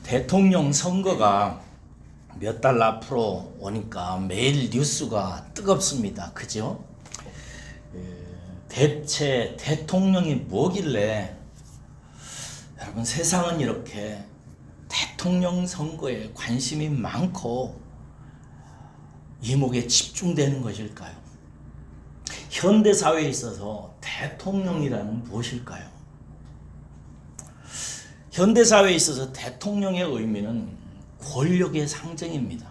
대통령 선거가 몇 달 앞으로 오니까 매일 뉴스가 뜨겁습니다. 그죠? 대체 대통령이 뭐길래 여러분 세상은 이렇게 대통령 선거에 관심이 많고 이목에 집중되는 것일까요? 현대사회에 있어서 대통령이란 무엇일까요? 현대사회에 있어서 대통령의 의미는 권력의 상징입니다.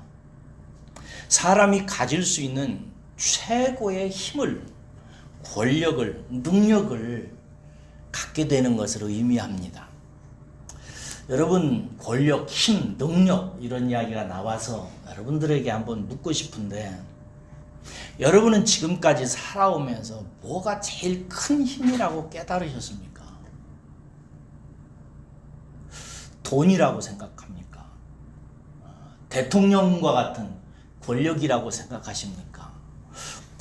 사람이 가질 수 있는 최고의 힘을, 권력을, 능력을 갖게 되는 것을 의미합니다. 여러분, 권력, 힘, 능력 이런 이야기가 나와서 여러분들에게 한번 묻고 싶은데, 여러분은 지금까지 살아오면서 뭐가 제일 큰 힘이라고 깨달으셨습니까? 돈이라고 생각합니까? 대통령과 같은 권력이라고 생각하십니까?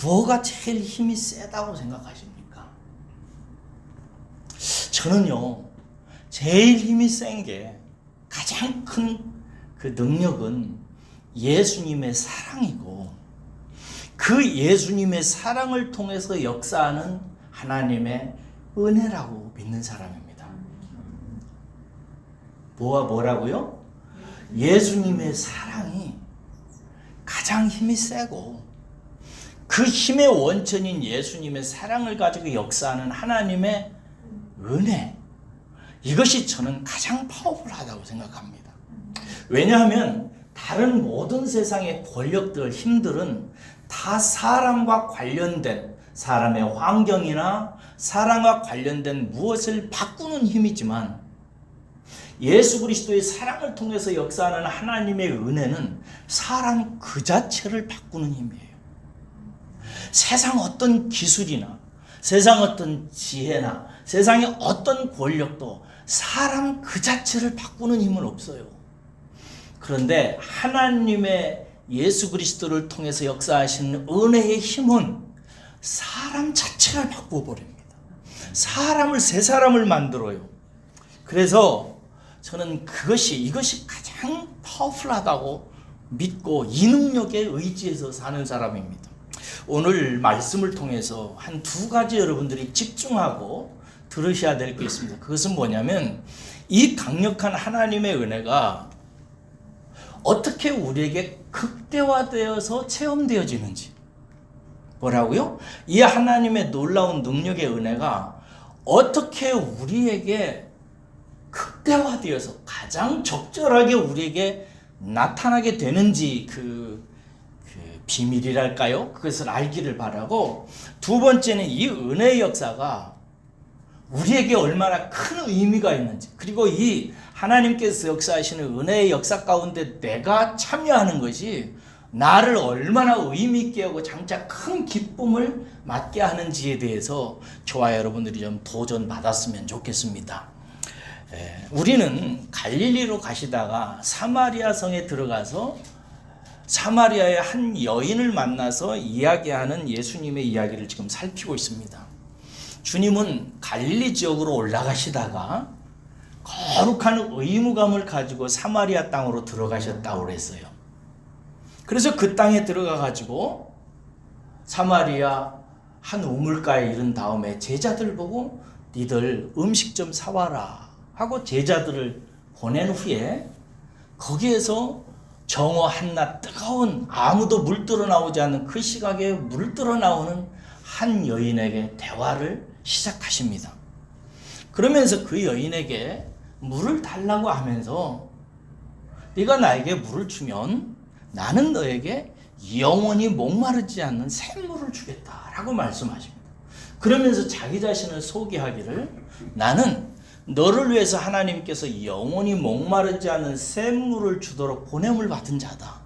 뭐가 제일 힘이 세다고 생각하십니까? 저는요, 제일 힘이 센 게 가장 큰 그 능력은 예수님의 사랑이고, 그 예수님의 사랑을 통해서 역사하는 하나님의 은혜라고 믿는 사람입니다. 뭐라고요? 예수님의 사랑이 가장 힘이 세고, 그 힘의 원천인 예수님의 사랑을 가지고 역사하는 하나님의 은혜, 이것이 저는 가장 파워풀하다고 생각합니다. 왜냐하면 다른 모든 세상의 권력들, 힘들은 다 사람과 관련된, 사람의 환경이나 사람과 관련된 무엇을 바꾸는 힘이지만, 예수 그리스도의 사랑을 통해서 역사하는 하나님의 은혜는 사람 그 자체를 바꾸는 힘이에요. 세상 어떤 기술이나 세상 어떤 지혜나 세상의 어떤 권력도 사람 그 자체를 바꾸는 힘은 없어요. 그런데 하나님의 예수 그리스도를 통해서 역사하시는 은혜의 힘은 사람 자체를 바꾸어버립니다. 사람을, 새 사람을 만들어요. 그래서 저는 이것이 가장 파워풀하다고 믿고 이 능력에 의지해서 사는 사람입니다. 오늘 말씀을 통해서 한 두 가지 여러분들이 집중하고 들으셔야 될 게 있습니다. 그것은 뭐냐면, 이 강력한 하나님의 은혜가 어떻게 우리에게 극대화되어서 체험되어지는지. 뭐라고요? 이 하나님의 놀라운 능력의 은혜가 어떻게 우리에게 극대화되어서 가장 적절하게 우리에게 나타나게 되는지, 그 비밀이랄까요? 그것을 알기를 바라고, 두 번째는 이 은혜의 역사가 우리에게 얼마나 큰 의미가 있는지, 그리고 이 하나님께서 역사하시는 은혜의 역사 가운데 내가 참여하는 것이 나를 얼마나 의미 있게 하고 장차 큰 기쁨을 맞게 하는지에 대해서 저와 여러분들이 좀 도전받았으면 좋겠습니다. 우리는 갈릴리로 가시다가 사마리아 성에 들어가서 사마리아의 한 여인을 만나서 이야기하는 예수님의 이야기를 지금 살피고 있습니다. 주님은 갈릴리 지역으로 올라가시다가 거룩한 의무감을 가지고 사마리아 땅으로 들어가셨다고 그랬어요. 그래서 그 땅에 들어가 가지고 사마리아 한 우물가에 이른 다음에 제자들 보고 니들 음식 좀 사와라 하고 제자들을 보낸 후에 거기에서 정오 한낮 뜨거운, 아무도 물들어 나오지 않는 그 시각에 물들어 나오는 한 여인에게 대화를 시작하십니다. 그러면서 그 여인에게 물을 달라고 하면서, 네가 나에게 물을 주면 나는 너에게 영원히 목마르지 않는 샘물을 주겠다라고 말씀하십니다. 그러면서 자기 자신을 소개하기를, 나는 너를 위해서 하나님께서 영원히 목마르지 않는 샘물을 주도록 보냄을 받은 자다.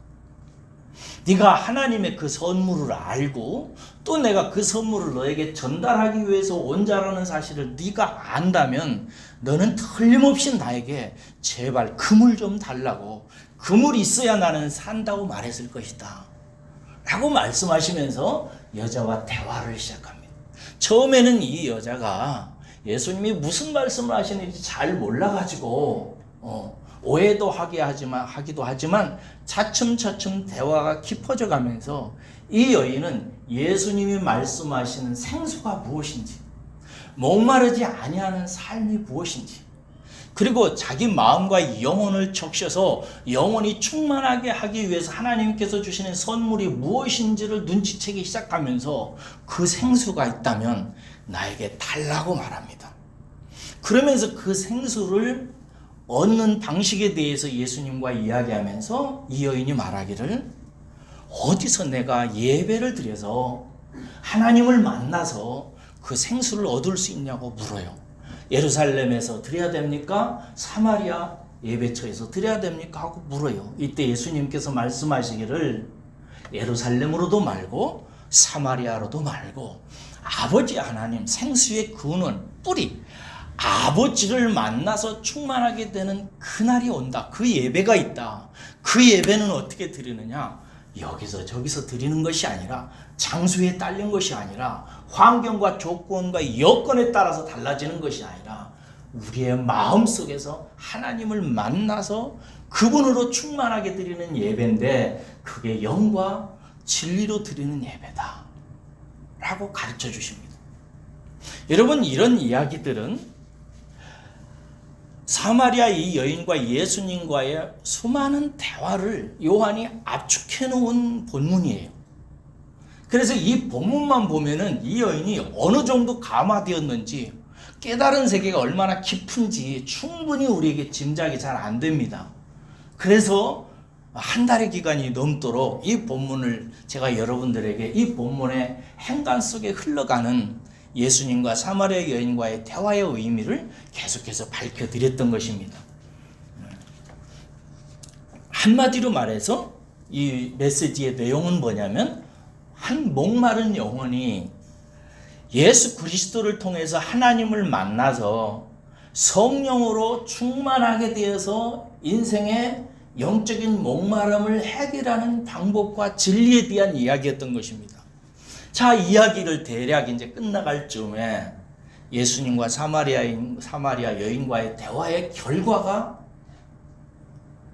네가 하나님의 그 선물을 알고 또 내가 그 선물을 너에게 전달하기 위해서 온 자라는 사실을 네가 안다면 너는 틀림없이 나에게 제발 그물 좀 달라고, 그물이 있어야 나는 산다고 말했을 것이다 라고 말씀하시면서 여자와 대화를 시작합니다. 처음에는 이 여자가 예수님이 무슨 말씀을 하시는지 잘 몰라가지고 오해도 하기도 하지만 차츰차츰 대화가 깊어져 가면서 이 여인은 예수님이 말씀하시는 생수가 무엇인지, 목마르지 아니하는 삶이 무엇인지, 그리고 자기 마음과 영혼을 적셔서 영혼이 충만하게 하기 위해서 하나님께서 주시는 선물이 무엇인지를 눈치채기 시작하면서 그 생수가 있다면 나에게 달라고 말합니다. 그러면서 그 생수를 얻는 방식에 대해서 예수님과 이야기하면서 이 여인이 말하기를, 어디서 내가 예배를 드려서 하나님을 만나서 그 생수를 얻을 수 있냐고 물어요. 예루살렘에서 드려야 됩니까? 사마리아 예배처에서 드려야 됩니까? 하고 물어요. 이때 예수님께서 말씀하시기를, 예루살렘으로도 말고 사마리아로도 말고 아버지 하나님, 생수의 근원, 뿌리, 아버지를 만나서 충만하게 되는 그날이 온다. 그 예배가 있다. 그 예배는 어떻게 드리느냐? 여기서 저기서 드리는 것이 아니라, 장소에 딸린 것이 아니라, 환경과 조건과 여건에 따라서 달라지는 것이 아니라 우리의 마음속에서 하나님을 만나서 그분으로 충만하게 드리는 예배인데, 그게 영과 진리로 드리는 예배다 라고 가르쳐 주십니다. 여러분, 이런 이야기들은 사마리아 이 여인과 예수님과의 수많은 대화를 요한이 압축해 놓은 본문이에요. 그래서 이 본문만 보면은 이 여인이 어느 정도 감화되었는지, 깨달은 세계가 얼마나 깊은지 충분히 우리에게 짐작이 잘 안 됩니다. 그래서 한 달의 기간이 넘도록 이 본문을 제가 여러분들에게 이 본문의 행간 속에 흘러가는 예수님과 사마리아 여인과의 대화의 의미를 계속해서 밝혀드렸던 것입니다. 한마디로 말해서 이 메시지의 내용은 뭐냐면, 한 목마른 영혼이 예수 그리스도를 통해서 하나님을 만나서 성령으로 충만하게 되어서 인생의 영적인 목마름을 해결하는 방법과 진리에 대한 이야기였던 것입니다. 자, 이야기를 대략 이제 끝나갈 즈음에 예수님과 사마리아 여인과의 대화의 결과가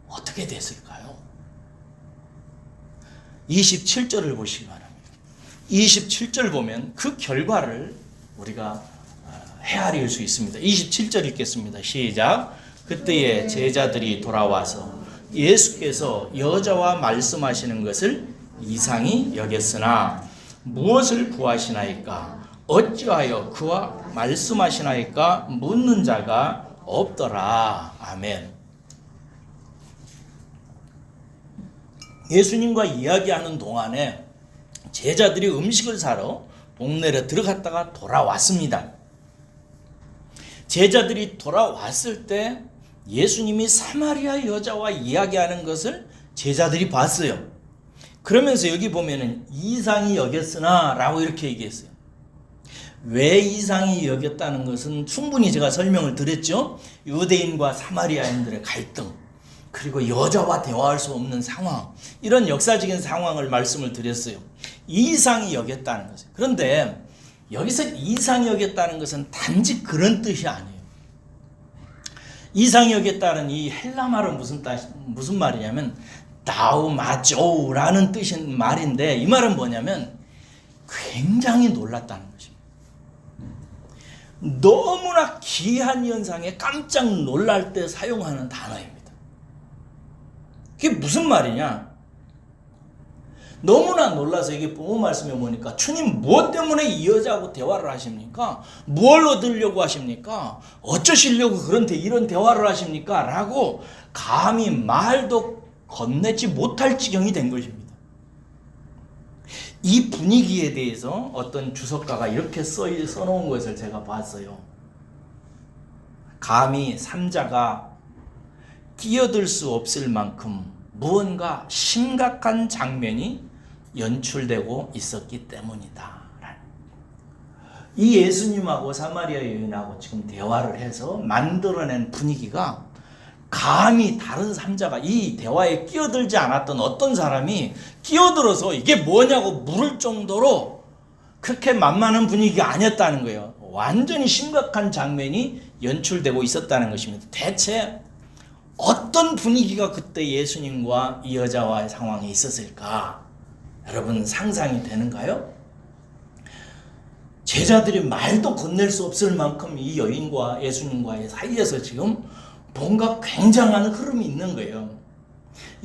어떻게 됐을까요? 27절을 보시기 바랍니다. 27절 보면 그 결과를 우리가 헤아릴 수 있습니다. 27절 읽겠습니다. 시작. 그때에 제자들이 돌아와서 예수께서 여자와 말씀하시는 것을 이상히 여겼으나 무엇을 구하시나이까? 어찌하여 그와 말씀하시나이까? 묻는 자가 없더라. 아멘. 예수님과 이야기하는 동안에 제자들이 음식을 사러 동네로 들어갔다가 돌아왔습니다. 제자들이 돌아왔을 때 예수님이 사마리아 여자와 이야기하는 것을 제자들이 봤어요. 그러면서 여기 보면은 이상히 여겼으나 라고 이렇게 얘기했어요. 왜 이상히 여겼다는 것은 충분히 제가 설명을 드렸죠. 유대인과 사마리아인들의 갈등, 그리고 여자와 대화할 수 없는 상황, 이런 역사적인 상황을 말씀을 드렸어요. 이상히 여겼다는 것이에요. 그런데 여기서 이상히 여겼다는 것은 단지 그런 뜻이 아니에요. 이상히 여겼다는 이 헬라 말은 무슨 말이냐면 나우마조라는 뜻인 말인데, 이 말은 뭐냐면 굉장히 놀랐다는 것입니다. 너무나 기이한 현상에 깜짝 놀랄 때 사용하는 단어입니다. 그게 무슨 말이냐? 너무나 놀라서 이게 부모 말씀에 보니까, 주님 무엇 때문에 이 여자하고 대화를 하십니까? 뭘 얻으려고 하십니까? 어쩌시려고 이런 대화를 하십니까? 라고 감히 말도 건네지 못할 지경이 된 것입니다. 이 분위기에 대해서 어떤 주석가가 이렇게 써놓은 것을 제가 봤어요. 감히 삼자가 끼어들 수 없을 만큼 무언가 심각한 장면이 연출되고 있었기 때문이다. 이 예수님하고 사마리아 여인하고 지금 대화를 해서 만들어낸 분위기가, 감히 다른 삼자가 이 대화에 끼어들지 않았던 어떤 사람이 끼어들어서 이게 뭐냐고 물을 정도로 그렇게 만만한 분위기가 아니었다는 거예요. 완전히 심각한 장면이 연출되고 있었다는 것입니다. 대체 어떤 분위기가 그때 예수님과 이 여자와의 상황에 있었을까? 여러분 상상이 되는가요? 제자들이 말도 건넬 수 없을 만큼 이 여인과 예수님과의 사이에서 지금 뭔가 굉장한 흐름이 있는 거예요.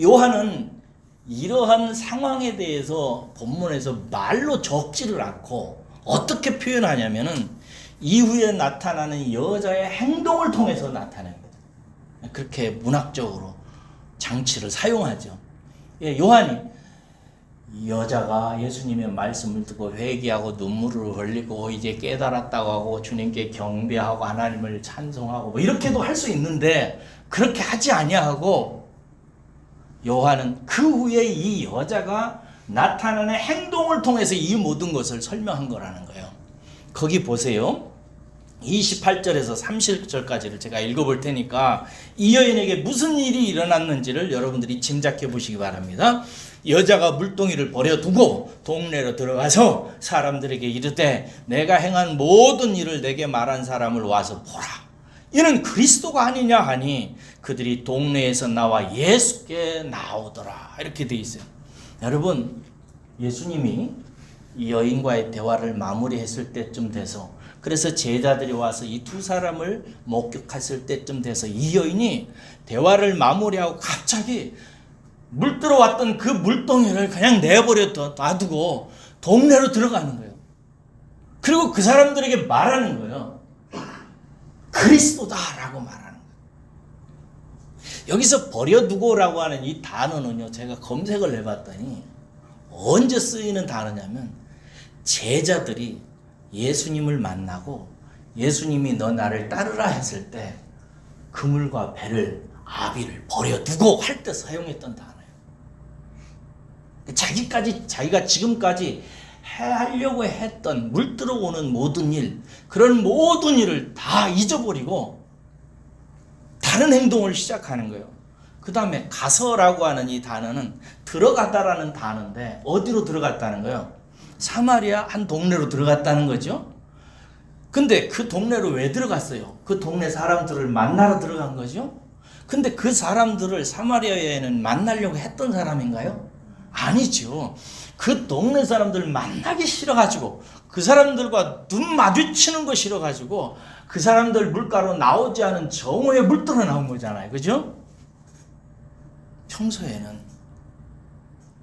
요한은 이러한 상황에 대해서 본문에서 말로 적지를 않고 어떻게 표현하냐면은 이후에 나타나는 여자의 행동을 통해서 나타냅니다. 그렇게 문학적으로 장치를 사용하죠. 요한이 여자가 예수님의 말씀을 듣고 회개하고 눈물을 흘리고 이제 깨달았다고 하고 주님께 경배하고 하나님을 찬송하고 뭐 이렇게도 할 수 있는데 그렇게 하지 아니하고 요한은 그 후에 이 여자가 나타나는 행동을 통해서 이 모든 것을 설명한 거라는 거예요. 거기 보세요. 28절에서 30절까지를 제가 읽어볼 테니까 이 여인에게 무슨 일이 일어났는지를 여러분들이 짐작해 보시기 바랍니다. 여자가 물동이를 버려두고 동네로 들어가서 사람들에게 이르되 내가 행한 모든 일을 내게 말한 사람을 와서 보라. 이는 그리스도가 아니냐 하니 그들이 동네에서 나와 예수께 나오더라. 이렇게 돼 있어요. 여러분 예수님이 이 여인과의 대화를 마무리했을 때쯤 돼서 그래서 제자들이 와서 이 두 사람을 목격했을 때쯤 돼서 이 여인이 대화를 마무리하고 갑자기 물 들어왔던 그 물동이를 그냥 내버려 놔두고 동네로 들어가는 거예요. 그리고 그 사람들에게 말하는 거예요. 그리스도다라고 말하는 거예요. 여기서 버려두고라고 하는 이 단어는요, 제가 검색을 해봤더니 언제 쓰이는 단어냐면 제자들이 예수님을 만나고 예수님이 너 나를 따르라 했을 때 그물과 배를 아비를 버려두고 할 때 사용했던 단어예요. 자기가 지금까지 하려고 했던 물 들어오는 모든 일, 그런 모든 일을 다 잊어버리고 다른 행동을 시작하는 거예요. 그 다음에 가서라고 하는 이 단어는 들어갔다라는 단어인데 어디로 들어갔다는 거예요? 사마리아 한 동네로 들어갔다는 거죠. 근데 그 동네로 왜 들어갔어요? 그 동네 사람들을 만나러 들어간 거죠. 근데 그 사람들을 사마리아에는 만나려고 했던 사람인가요? 아니죠. 그 동네 사람들 만나기 싫어가지고 그 사람들과 눈 마주치는 거 싫어가지고 그 사람들 물가로 나오지 않은 정오에 물들어 나온 거잖아요. 그죠? 평소에는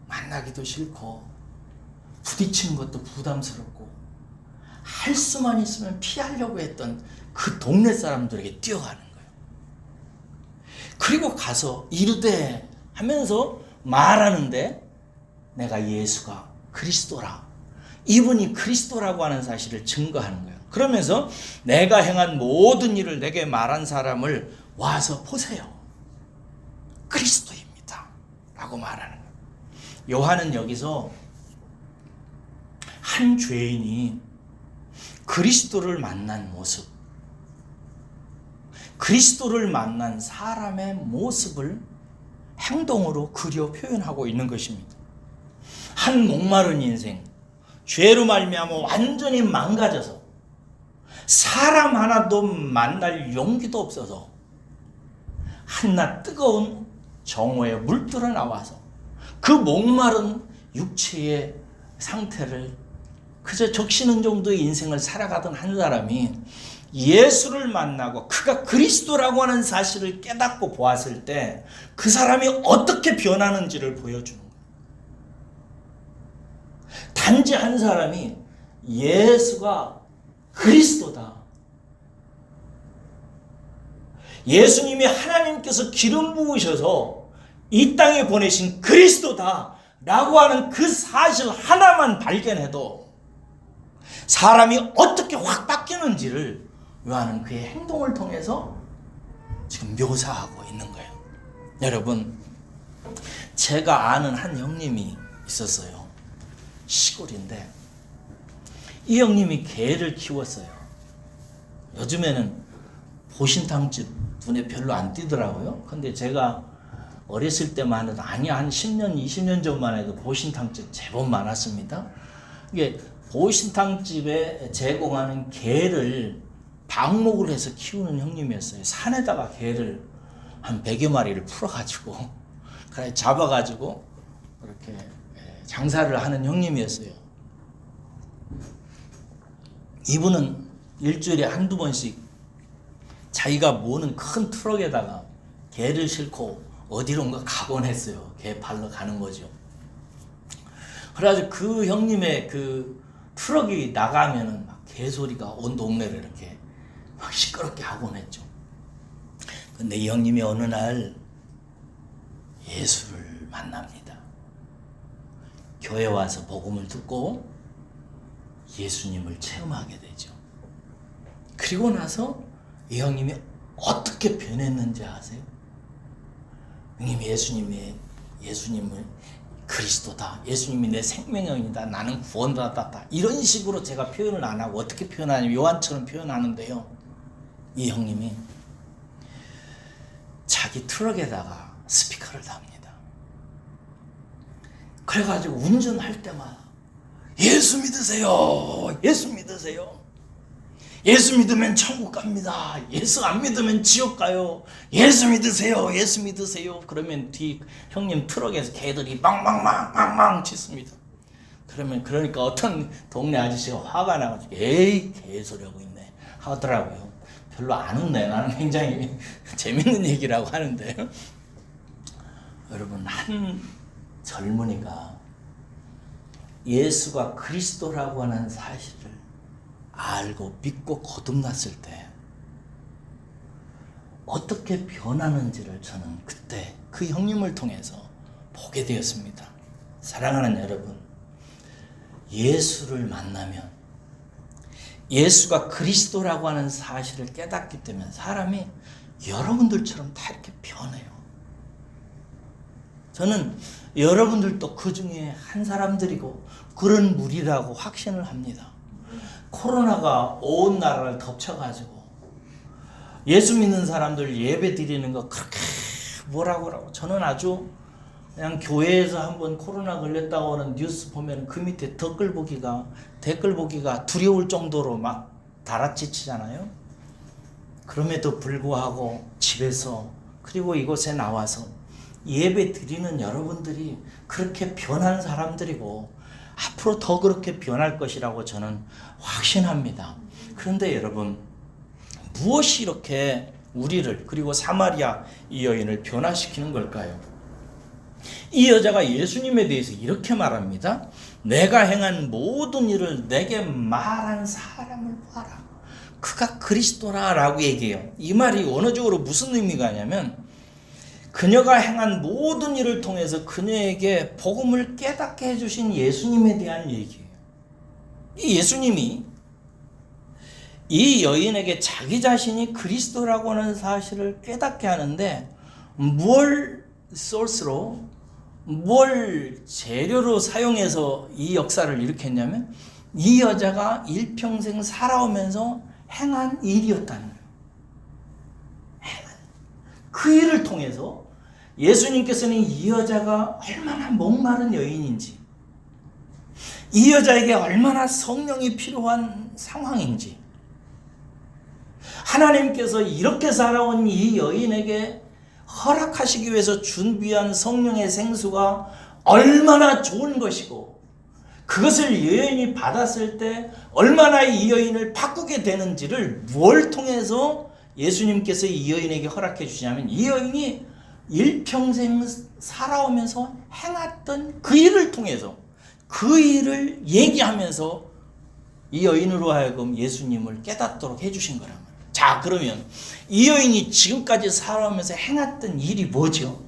만나기도 싫고 부딪히는 것도 부담스럽고 할 수만 있으면 피하려고 했던 그 동네 사람들에게 뛰어가는 거예요. 그리고 가서 이르되 하면서 말하는데 내가 예수가 그리스도라. 이분이 그리스도라고 하는 사실을 증거하는 거예요. 그러면서 내가 행한 모든 일을 내게 말한 사람을 와서 보세요. 그리스도입니다. 라고 말하는 거예요. 요한은 여기서 한 죄인이 그리스도를 만난 모습, 그리스도를 만난 사람의 모습을 행동으로 그려 표현하고 있는 것입니다. 한 목마른 인생, 죄로 말미암아 완전히 망가져서 사람 하나도 만날 용기도 없어서 한낮 뜨거운 정오에 물들어 나와서 그 목마른 육체의 상태를 그저 적시는 정도의 인생을 살아가던 한 사람이 예수를 만나고 그가 그리스도라고 하는 사실을 깨닫고 보았을 때 그 사람이 어떻게 변하는지를 보여주는 거예요. 단지 한 사람이 예수가 그리스도다, 예수님이 하나님께서 기름 부으셔서 이 땅에 보내신 그리스도다 라고 하는 그 사실 하나만 발견해도 사람이 어떻게 확 바뀌는지를 요한은 그의 행동을 통해서 지금 묘사하고 있는 거예요. 여러분, 제가 아는 한 형님이 있었어요. 시골인데 이 형님이 개를 키웠어요. 요즘에는 보신탕집 눈에 별로 안 띄더라고요. 근데 제가 어렸을 때만 해도 아니야 한 10년 20년 전만 해도 보신탕집 제법 많았습니다. 이게 보신탕집에 제공하는 개를 방목을 해서 키우는 형님이었어요. 산에다가 개를 한 100여 마리를 풀어가지고 그래 잡아가지고 그렇게 장사를 하는 형님이었어요. 이분은 일주일에 한두 번씩 자기가 모는 큰 트럭에다가 개를 싣고 어디론가 가곤 했어요. 개 발로 가는 거죠. 그래가지고 그 형님의 그 트럭이 나가면은 막 개소리가 온 동네를 이렇게 막 시끄럽게 하곤 했죠. 근데 이 형님이 어느 날 예수를 만납니다. 교회 와서 복음을 듣고 예수님을 체험하게 되죠. 그리고 나서 이 형님이 어떻게 변했는지 아세요? 형님이 예수님을 그리스도다. 예수님이 내 생명이다. 나는 구원받았다. 이런 식으로 제가 표현을 안 하고 어떻게 표현하냐면 요한처럼 표현하는데요. 이 형님이 자기 트럭에다가 스피커를 답니다. 그래가지고 운전할 때마다 예수 믿으세요. 예수 믿으세요. 예수 믿으면 천국 갑니다. 예수 안 믿으면 지옥 가요. 예수 믿으세요. 예수 믿으세요. 그러면 뒤 형님 트럭에서 개들이 망망망망망 짖습니다. 그러니까 어떤 동네 아저씨가 화가 나가지고 에이 개소리하고 있네 하더라고요. 별로 안 웃네. 나는 굉장히 재밌는 얘기라고 하는데요. 여러분, 한 젊은이가 예수가 그리스도라고 하는 사실을 알고 믿고 거듭났을 때 어떻게 변하는지를 저는 그때 그 형님을 통해서 보게 되었습니다. 사랑하는 여러분, 예수를 만나면 예수가 그리스도라고 하는 사실을 깨닫기 때문에 사람이 여러분들처럼 다 이렇게 변해요. 저는 여러분들도 그 중에 한 사람들이고 그런 무리라고 확신을 합니다. 코로나가 온 나라를 덮쳐가지고 예수 믿는 사람들 예배 드리는 거 그렇게 뭐라고 하라고. 저는 아주 그냥 교회에서 한번 코로나 걸렸다고 하는 뉴스 보면 그 밑에 댓글 보기가 두려울 정도로 막 달아치잖아요. 그럼에도 불구하고 집에서 그리고 이곳에 나와서 예배 드리는 여러분들이 그렇게 변한 사람들이고 앞으로 더 그렇게 변할 것이라고 저는 확신합니다. 그런데 여러분, 무엇이 이렇게 우리를 그리고 사마리아 이 여인을 변화시키는 걸까요? 이 여자가 예수님에 대해서 이렇게 말합니다. 내가 행한 모든 일을 내게 말한 사람을 봐라. 그가 그리스도라 라고 얘기해요. 이 말이 원어적으로 무슨 의미가 있냐면 그녀가 행한 모든 일을 통해서 그녀에게 복음을 깨닫게 해주신 예수님에 대한 얘기예요. 이 예수님이 이 여인에게 자기 자신이 그리스도라고 하는 사실을 깨닫게 하는데 뭘 소스로, 뭘 재료로 사용해서 이 역사를 일으켰냐면 이 여자가 일평생 살아오면서 행한 일이었다는 거예요. 그 일을 통해서 예수님께서는 이 여자가 얼마나 목마른 여인인지, 이 여자에게 얼마나 성령이 필요한 상황인지, 하나님께서 이렇게 살아온 이 여인에게 허락하시기 위해서 준비한 성령의 생수가 얼마나 좋은 것이고 그것을 여인이 받았을 때 얼마나 이 여인을 바꾸게 되는지를 뭘 통해서 예수님께서 이 여인에게 허락해 주시냐면 이 여인이 일평생 살아오면서 행했던 그 일을 통해서 그 일을 얘기하면서 이 여인으로 하여금 예수님을 깨닫도록 해주신 거란 말이에요. 자, 그러면 이 여인이 지금까지 살아오면서 행했던 일이 뭐죠?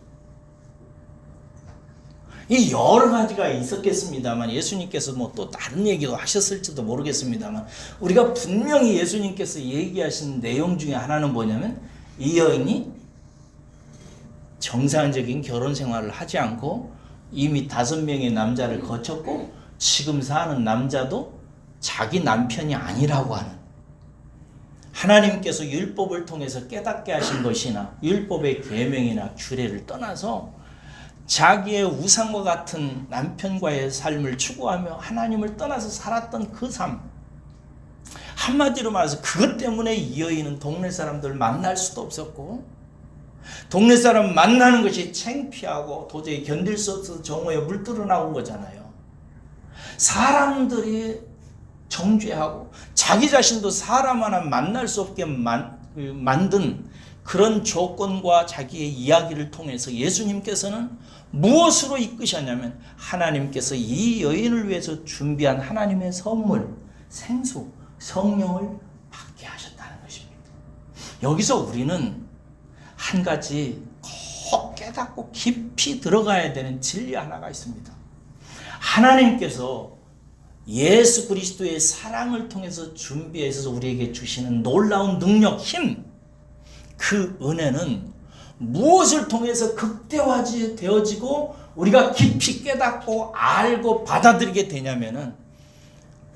이 여러 가지가 있었겠습니다만 예수님께서 뭐 또 다른 얘기도 하셨을지도 모르겠습니다만 우리가 분명히 예수님께서 얘기하신 내용 중에 하나는 뭐냐면 이 여인이 정상적인 결혼 생활을 하지 않고 이미 5명의 남자를 거쳤고 지금 사는 남자도 자기 남편이 아니라고 하는, 하나님께서 율법을 통해서 깨닫게 하신 것이나 율법의 계명이나 규례를 떠나서 자기의 우상과 같은 남편과의 삶을 추구하며 하나님을 떠나서 살았던 그 삶, 한마디로 말해서 그것 때문에 이 여인은 동네 사람들 만날 수도 없었고 동네 사람 만나는 것이 창피하고 도저히 견딜 수 없어서 정오에 물들어 나온 거잖아요. 사람들이 정죄하고 자기 자신도 사람 하나 만날 수 없게 만든 그런 조건과 자기의 이야기를 통해서 예수님께서는 무엇으로 이끄셨냐면 하나님께서 이 여인을 위해서 준비한 하나님의 선물, 생수, 성령을 받게 하셨다는 것입니다. 여기서 우리는 한 가지 꼭 깨닫고 깊이 들어가야 되는 진리 하나가 있습니다. 하나님께서 예수 그리스도의 사랑을 통해서 준비해서 우리에게 주시는 놀라운 능력, 힘, 그 은혜는 무엇을 통해서 극대화되어지고 우리가 깊이 깨닫고 알고 받아들이게 되냐면은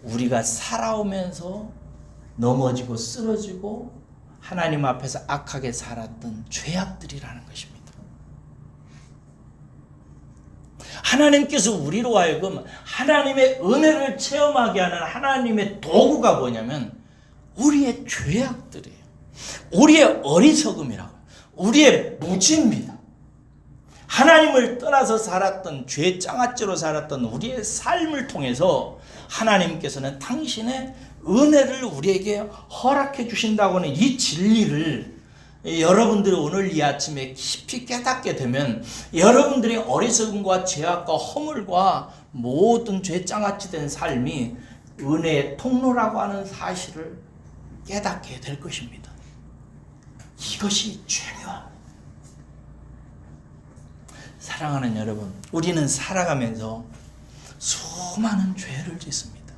우리가 살아오면서 넘어지고 쓰러지고 하나님 앞에서 악하게 살았던 죄악들이라는 것입니다. 하나님께서 우리로 하여금 하나님의 은혜를 체험하게 하는 하나님의 도구가 뭐냐면 우리의 죄악들이에요. 우리의 어리석음이라고, 우리의 무지입니다. 하나님을 떠나서 살았던 죄 장아찌로 살았던 우리의 삶을 통해서 하나님께서는 당신의 은혜를 우리에게 허락해 주신다고 하는 이 진리를 여러분들이 오늘 이 아침에 깊이 깨닫게 되면 여러분들의 어리석음과 죄악과 허물과 모든 죄 장아찌 된 삶이 은혜의 통로라고 하는 사실을 깨닫게 될 것입니다. 이것이 죄가. 사랑하는 여러분, 우리는 살아가면서 수많은 죄를 짓습니다.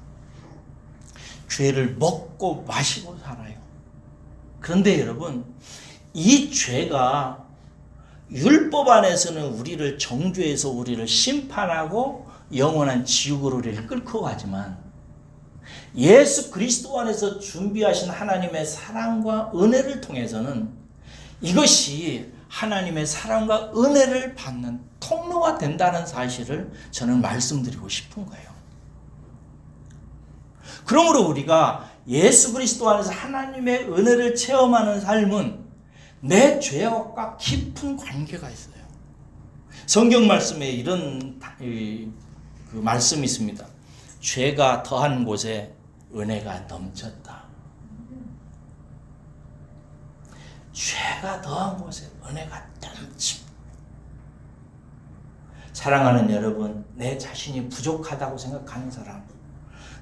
죄를 먹고 마시고 살아요. 그런데 여러분, 이 죄가 율법 안에서는 우리를 정죄해서 우리를 심판하고 영원한 지옥으로 우리를 끌고 가지만 예수 그리스도 안에서 준비하신 하나님의 사랑과 은혜를 통해서는 이것이 하나님의 사랑과 은혜를 받는 통로가 된다는 사실을 저는 말씀드리고 싶은 거예요. 그러므로 우리가 예수 그리스도 안에서 하나님의 은혜를 체험하는 삶은 내 죄악과 깊은 관계가 있어요. 성경 말씀에 이런 그 말씀이 있습니다. 죄가 더한 곳에 은혜가 넘쳤다. 죄가 더한 곳에 은혜가 넘칩니다. 사랑하는 여러분, 내 자신이 부족하다고 생각하는 사람,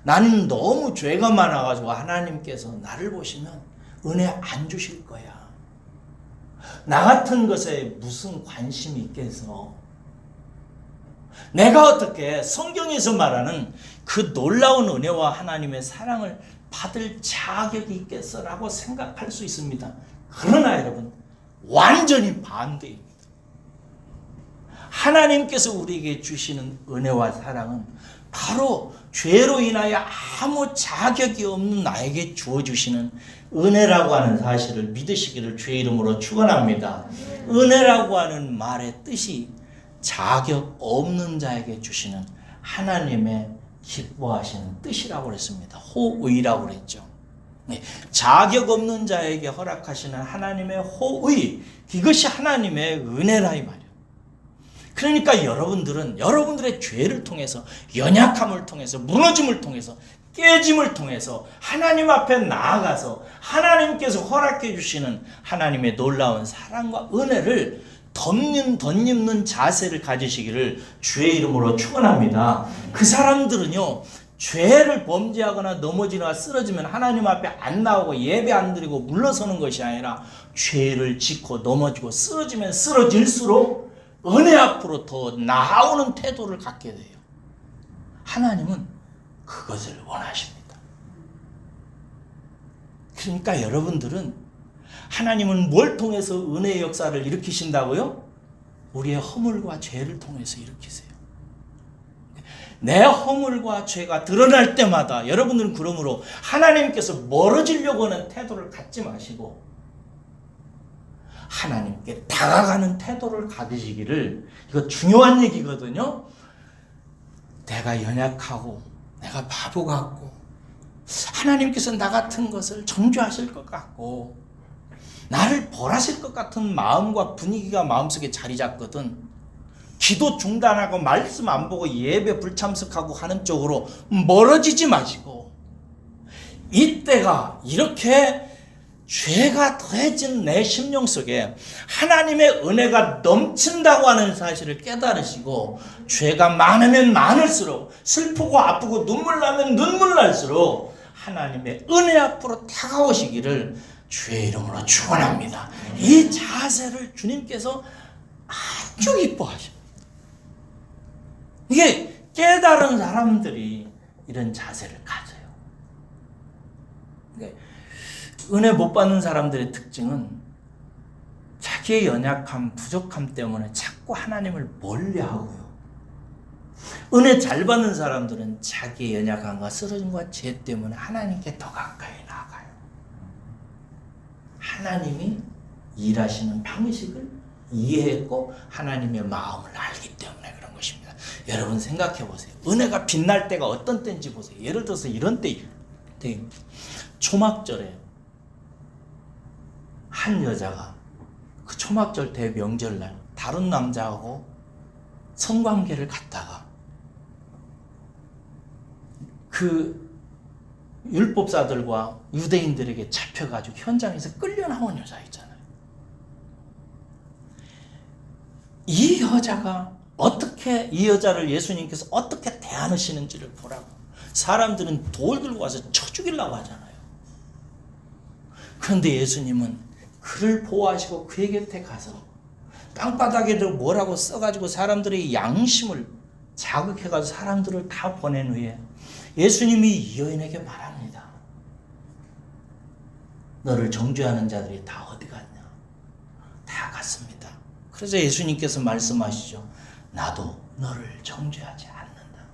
나는 너무 죄가 많아가지고 하나님께서 나를 보시면 은혜 안 주실 거야. 나 같은 것에 무슨 관심이 있겠어? 내가 어떻게 성경에서 말하는 그 놀라운 은혜와 하나님의 사랑을 받을 자격이 있겠어라고 생각할 수 있습니다. 그러나 여러분, 완전히 반대입니다. 하나님께서 우리에게 주시는 은혜와 사랑은 바로 죄로 인하여 아무 자격이 없는 나에게 주어주시는 은혜라고 하는 사실을 믿으시기를 주의 이름으로 축원합니다. 은혜라고 하는 말의 뜻이 자격 없는 자에게 주시는 하나님의 기뻐하시는 뜻이라고 그랬습니다. 호의라고 그랬죠. 자격 없는 자에게 허락하시는 하나님의 호의, 이것이 하나님의 은혜라 이 말이에요. 그러니까 여러분들은 여러분들의 죄를 통해서, 연약함을 통해서, 무너짐을 통해서, 깨짐을 통해서 하나님 앞에 나아가서 하나님께서 허락해 주시는 하나님의 놀라운 사랑과 은혜를 덧입는 자세를 가지시기를 주의 이름으로 축원합니다. 그 사람들은요, 죄를 범죄하거나 넘어지거나 쓰러지면 하나님 앞에 안 나오고 예배 안 드리고 물러서는 것이 아니라 죄를 짓고 넘어지고 쓰러지면 쓰러질수록 은혜 앞으로 더 나아오는 태도를 갖게 돼요. 하나님은 그것을 원하십니다. 그러니까 여러분들은 하나님은 뭘 통해서 은혜의 역사를 일으키신다고요? 우리의 허물과 죄를 통해서 일으키세요. 내 허물과 죄가 드러날 때마다 여러분들은 그러므로 하나님께서 멀어지려고 하는 태도를 갖지 마시고 하나님께 다가가는 태도를 가지시기를, 이거 중요한 얘기거든요. 내가 연약하고 내가 바보 같고 하나님께서 나 같은 것을 정죄하실 것 같고 나를 벌하실 것 같은 마음과 분위기가 마음속에 자리 잡거든 기도 중단하고 말씀 안 보고 예배 불참석하고 하는 쪽으로 멀어지지 마시고 이때가 이렇게 죄가 더해진 내 심령 속에 하나님의 은혜가 넘친다고 하는 사실을 깨달으시고 죄가 많으면 많을수록 슬프고 아프고 눈물 나면 눈물 날수록 하나님의 은혜 앞으로 다가오시기를 주의 이름으로 축원합니다. 이 자세를 주님께서 아주 기뻐하십니다. 이게 깨달은 사람들이 이런 자세를 가져요. 은혜 못 받는 사람들의 특징은 자기의 연약함, 부족함 때문에 자꾸 하나님을 멀리하고요. 은혜 잘 받는 사람들은 자기의 연약함과 쓰러짐과 죄 때문에 하나님께 더 가까이 나아가요. 하나님이 일하시는 방식을 이해했고 하나님의 마음을 알기 때문에 그런 것입니다. 여러분 생각해 보세요. 은혜가 빛날 때가 어떤 때인지 보세요. 예를 들어서 이런 때예요. 초막절에 한 여자가 그 초막절 대명절날 다른 남자하고 성관계를 갖다가 그 율법사들과 유대인들에게 잡혀가지고 현장에서 끌려 나온 여자 있잖아요. 이 여자가 어떻게 이 여자를 예수님께서 어떻게 대하시는지를 보라고. 사람들은 돌 들고 와서 쳐 죽이려고 하잖아요. 그런데 예수님은 그를 보호하시고 그의 곁에 가서 땅바닥에도 뭐라고 써가지고 사람들의 양심을 자극해가지고 사람들을 다 보낸 후에 예수님이 이 여인에게 말합니다. 너를 정죄하는 자들이 다 어디 갔냐? 다 갔습니다. 그래서 예수님께서 말씀하시죠. 나도 너를 정죄하지 않는다.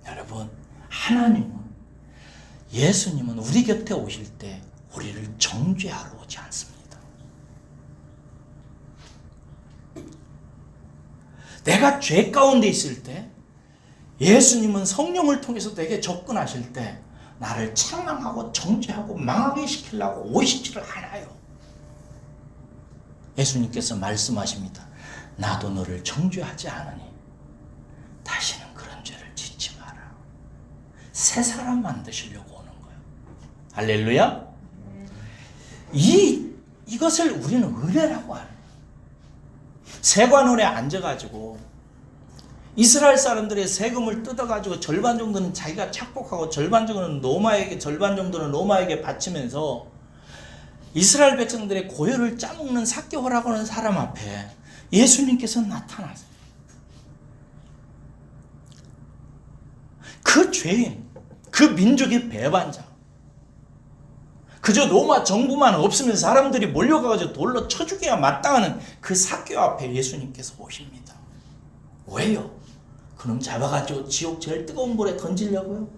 여러분, 하나님은 예수님은 우리 곁에 오실 때 우리를 정죄하러 오지 않습니다. 내가 죄 가운데 있을 때 예수님은 성령을 통해서 내게 접근하실 때 나를 책망하고 정죄하고 망하게 시키려고 오시지를 않아요. 예수님께서 말씀하십니다. 나도 너를 정죄하지 않으니 다시는 그런 죄를 짓지 마라. 새 사람 만드시려고 오는 거예요. 할렐루야. 이것을 우리는 은혜라고 하는 거예요. 세관원에 앉아가지고 이스라엘 사람들의 세금을 뜯어가지고 절반 정도는 자기가 착복하고 절반 정도는 로마에게 바치면서 이스라엘 백성들의 고열을 짜먹는 삭개오라고 하는 사람 앞에 예수님께서 나타나세요. 그 죄인, 그 민족의 배반자, 그저 로마 정부만 없으면 사람들이 몰려가서 돌로 쳐 죽여야 마땅하는 그 삭개오 앞에 예수님께서 오십니다. 왜요? 그놈 잡아가지고 지옥 제일 뜨거운 불에 던지려고요?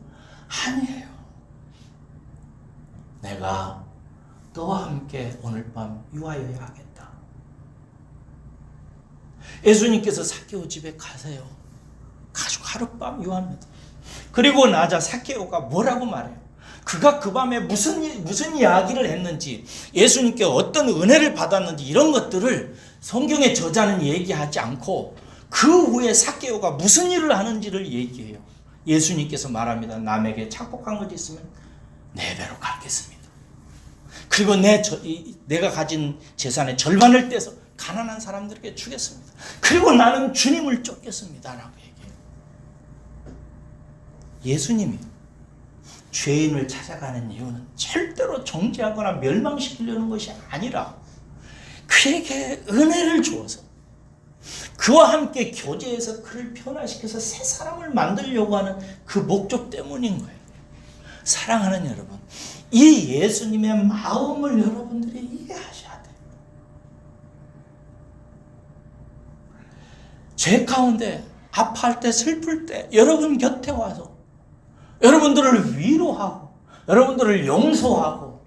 아니에요. 내가 너와 함께 오늘 밤 유하여야 하겠다. 예수님께서 삭개오 집에 가세요. 가지고 하룻밤 유합니다. 그리고 나자 삭개오가 뭐라고 말해요? 그가 그 밤에 무슨 이야기를 했는지, 예수님께 어떤 은혜를 받았는지 이런 것들을 성경의 저자는 얘기하지 않고 그 후에 삭개오가 무슨 일을 하는지를 얘기해요. 예수님께서 말합니다. 남에게 착복한 것이 있으면 4배로 갚겠습니다. 그리고 내가 가진 재산의 절반을 떼서 가난한 사람들에게 주겠습니다. 그리고 나는 주님을 쫓겠습니다. 라고 얘기해요. 예수님이 죄인을 찾아가는 이유는 절대로 정죄하거나 멸망시키려는 것이 아니라 그에게 은혜를 주어서 그와 함께 교제해서 그를 변화시켜서 새 사람을 만들려고 하는 그 목적 때문인 거예요. 사랑하는 여러분, 이 예수님의 마음을 여러분들이 이해하셔야 돼요. 죄 가운데 아파할 때, 슬플 때 여러분 곁에 와서 여러분들을 위로하고 여러분들을 용서하고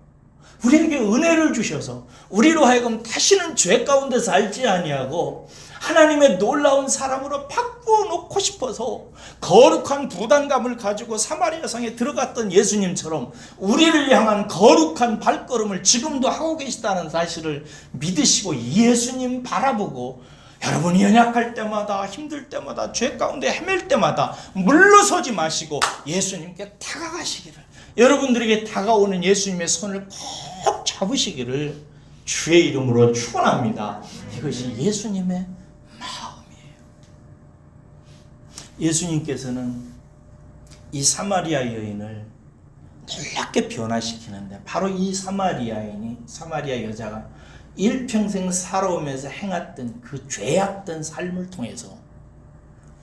우리에게 은혜를 주셔서 우리로 하여금 다시는 죄 가운데 살지 아니하고 하나님의 놀라운 사랑으로 바꾸어 놓고 싶어서 거룩한 부담감을 가지고 사마리아 성에 들어갔던 예수님처럼 우리를 향한 거룩한 발걸음을 지금도 하고 계시다는 사실을 믿으시고 예수님 바라보고 여러분이 연약할 때마다 힘들 때마다 죄 가운데 헤맬 때마다 물러서지 마시고 예수님께 다가가시기를, 여러분들에게 다가오는 예수님의 손을 꼭 잡으시기를 주의 이름으로 축원합니다. 이것이 예수님의 마음이에요. 예수님께서는 이 사마리아 여인을 놀랍게 변화시키는데 바로 이 사마리아 여자가 일평생 살아오면서 행했던 그 죄악된 삶을 통해서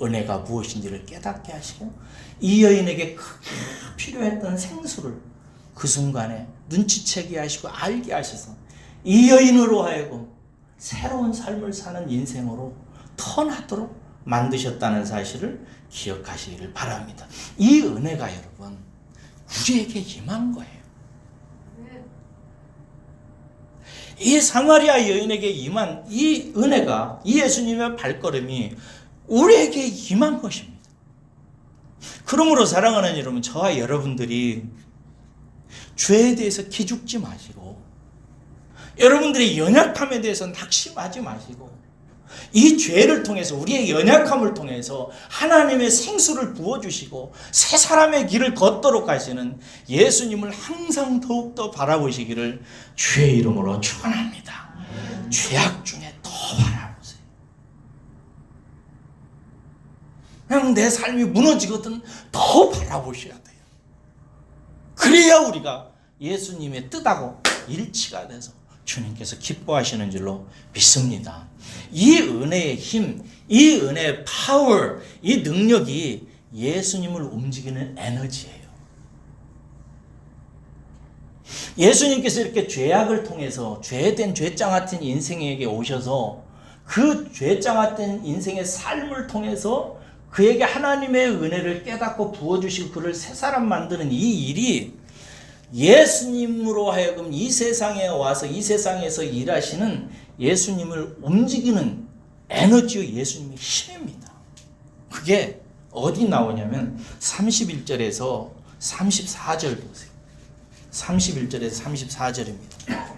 은혜가 무엇인지를 깨닫게 하시고 이 여인에게 크게 필요했던 생수를 그 순간에 눈치채게 하시고 알게 하셔서 이 여인으로 하여금 새로운 삶을 사는 인생으로 터나도록 만드셨다는 사실을 기억하시기를 바랍니다. 이 은혜가 여러분 우리에게 임한 거예요. 이 사마리아 여인에게 임한 이 은혜가, 이 예수님의 발걸음이 우리에게 임한 것입니다. 그러므로 사랑하는 여러분, 저와 여러분들이 죄에 대해서 기죽지 마시고 여러분들의 연약함에 대해서 낙심하지 마시고 이 죄를 통해서, 우리의 연약함을 통해서 하나님의 생수를 부어주시고 새 사람의 길을 걷도록 하시는 예수님을 항상 더욱더 바라보시기를 주의 이름으로 축원합니다. 죄악 중에 더 바라보세요. 그냥 내 삶이 무너지거든 더 바라보셔야 돼요. 그래야 우리가 예수님의 뜻하고 일치가 돼서 주님께서 기뻐하시는 줄로 믿습니다. 이 은혜의 힘, 이 은혜의 파워, 이 능력이 예수님을 움직이는 에너지예요. 예수님께서 이렇게 죄악을 통해서 죄된 죄장 같은 인생에게 오셔서 그 죄장 같은 인생의 삶을 통해서 그에게 하나님의 은혜를 깨닫고 부어주시고 그를 새 사람 만드는 이 일이 예수님으로 하여금 이 세상에 와서 이 세상에서 일하시는 예수님을 움직이는 에너지의 예수님의 힘입니다. 그게 어디 나오냐면 31절에서 34절 보세요. 31절에서 34절입니다.